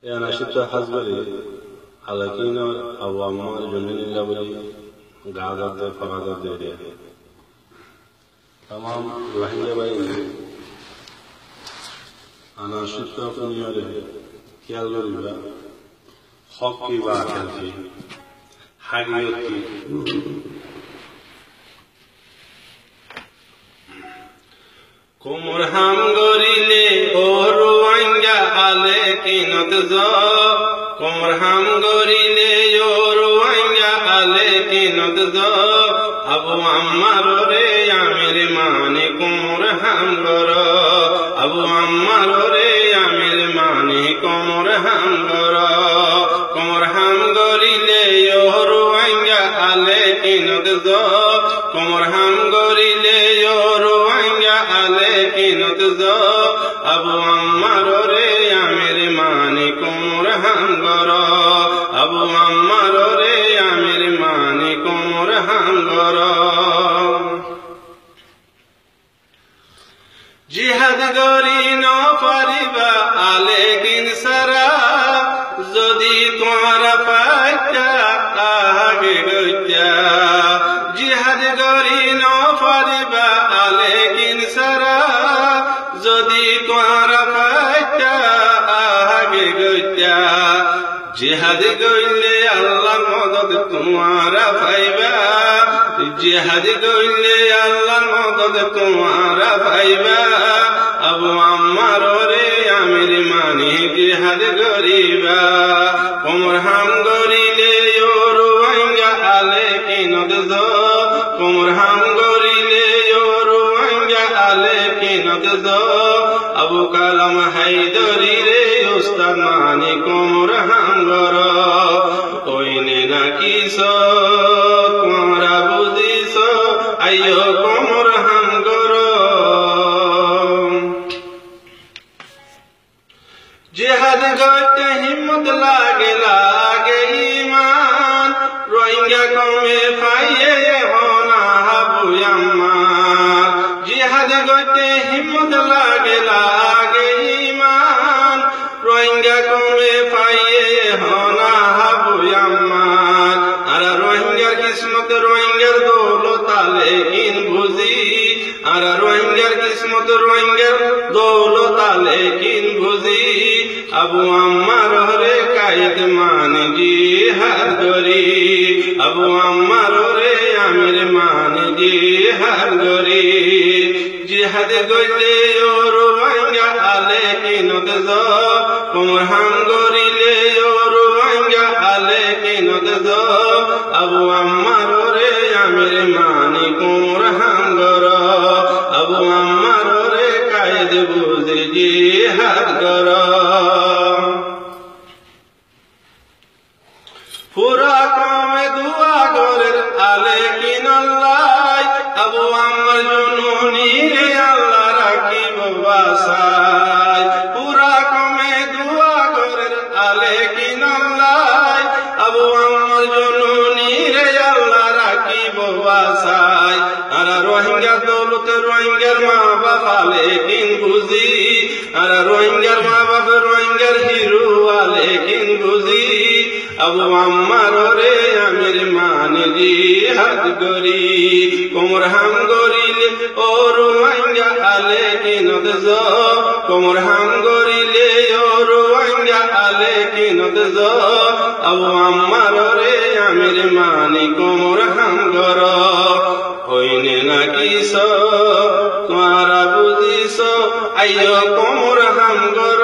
يا ناشط حزبري علىكين أو عمار جنين اللبري قعدت فرادت ديريا تمام روحية باين أنا شفت فنياري كيالوري حقي باكلتي حقيقتي কুমর হাম গরিলে ওরু আঙ্গা আলে কিনত জ কুমর হাম গরিলে ওরু আঙ্গা আলে কিনত জ আবু আম্মার রে আমির মানে কুমর হাম গর আবু আম্মার রে আমির মানে কুমর হাম গর কুমর হাম গরিলে ওরু আঙ্গা আলে কিনত জ কুমর হাম গরিলে ওরু আঙ্গা আলে কিনত জ আবু আম্মার রে আমির মানে কুমর হাম গর আবু আম্মার রে আমির মানে কুমর হাম গর জিহাদ গরি ন পারিবা আলে কিন সারা যদি তোমারা পাইতা আগে গইতা জিহাদ গরি ন পারিবা আলে কিন সারা যদি তোমারা পাইতা আগে গইতা জিহাদ গইলে আল্লাহ মদদ তোমারা পাইবা জিহাদ গইলে আল্লাহ মদদ তোমারা পাইবা আবু আম্মার রে আমির মানে জিহাদ গরিবা কুমর হাম গরিলে ওরু আঙ্গা আলে কিনত জ কুমর হাম গরিলে ওরু আঙ্গা আলে কিনত জ আবু কালাম হায়দরি রে উস্তাদ মানে কুমর হাম গর কইনে নাকি তোমরা বুঝিস আইয়ো কুমর হাম গর জিহাদ গইতে হিম্মত লাগে লাগে ঈমান রোহিঙ্গা কমে পাইয়ে হনা আবু আম্মার জিহাদ গইতে হিম্মত লাগে লাগে ঈমান রোহিঙ্গা কমে পাইয়ে হনা আবু আম্মার আর রোহিঙ্গার কিসমত রোহিঙ্গার দৌলত আলে কিন বুঝি আর রোহিঙ্গার কিসমত রোহিঙ্গার দৌলত আলে কিন বুঝি আবু আম্মার রে কায়েদ মানে জিহাদ গরি আবু আম্মার রে আমির মানে জিহাদ গরি জিহাদ গইলে ওরু আঙ্গা আলে কিনত জ কুমর হাম গরিলে ওরু আঙ্গা আলে কিনত জ আবু আম্মার রে আমির মানে কুমর হাম গর আবু আম্মার রে কায়েদ বুঝে জিহাদ গর পুরা কমে দুয়া গরের আলে কিনাল্লাই আবু আম্মার জননী রে আল্লাহ রাখিব বাসাই পুরা কমে দুয়া গরের আলে কিনাল্লাই আবু আম্মার জননী রে আল্লাহ রাখিব বাসাই আর রোহিঙ্গার দৌলত রোহিঙ্গার মা বাপ আলে কিন বুঝি আর রোহিঙ্গার মা বাপ রোহিঙ্গার হিরু আলে কিন বুঝি আবু আম্মার রে আমির মানে জিহাদ গরি কুমর হাম গরিলে ওরু আঙ্গা আলে কিনত জ কুমর হাম গরিলে ওরু আঙ্গা আলে কিনত জ আবু আম্মার রে আমির মানে কুমর হাম গর হইনে নাকি তোমরা বুঝিস আইয়ো কুমর হাম গর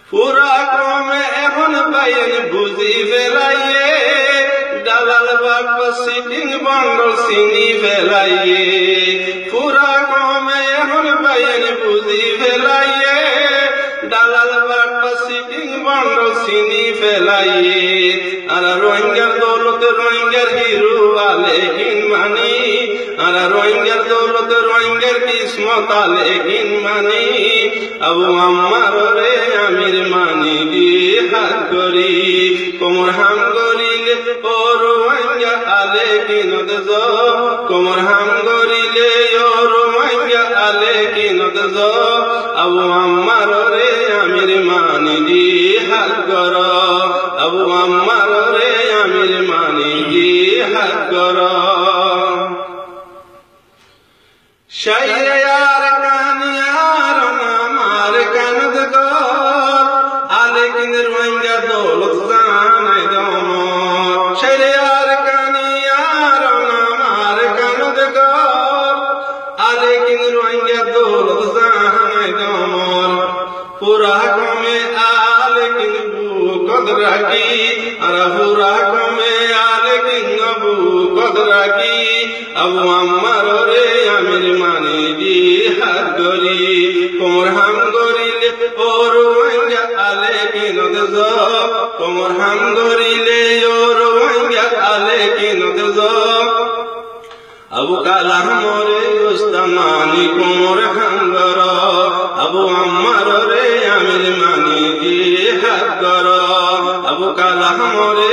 পুরা ক্রমে এখন বাইন বুঝি ফেলাইয়ে দালাল বাপ সিটিং বন্ডল চিনি ফেলাইয়ে পুরা ক্রমে এখন বাইন বুঝি ফেলাইয়ে দালাল বাপ সিটিং বন্ডল চিনি ফেলাইয়ে আর রোহিঙ্গার দৌলত রোহিঙ্গার হিরু আলে কিন মানি আর রোহিঙ্গার দৌলত রোহিঙ্গার কিসমত আলে কিন মানি আবু আম্মার রে আমির মানে জিহাদ গরি কুমর হাম গরিলে ওরু আঙ্গা আলে কিনত জ কুমর হাম গরিলে ওরু আঙ্গা আলে কিন কিনত যো আবু আম্মার রে আমির মানি দি হাত গর আবু আম্মার রে আমির মানি দি হাত গর শাইয়ার কানিয়ার নামার কানত গর আলে কিনের ওয়াঙ্গা দৌলত জানাই দম শাইয়ার কানিয়ার নামার কানত গর আলে কিনের ওয়াঙ্গা দৌলত জানাই দম পুরা কমে আলে কিন বুকদ রাখি আর পুরা কমে আলে কিন বুকদ রাখি আবু আম্মার রে আমির মানি দি হাত গরি কোমর হাম গরিলে ওর ওয়াঙ্গা আলে কিনত যো কোমর হাম গরিলে ওর ওয়াঙ্গা আলে কিনত যো আবু কালাম রে উস্তামানি কোমর হাম গর আবু আম্মার রে আমির মানি দি হাত গর আবু কালাম রে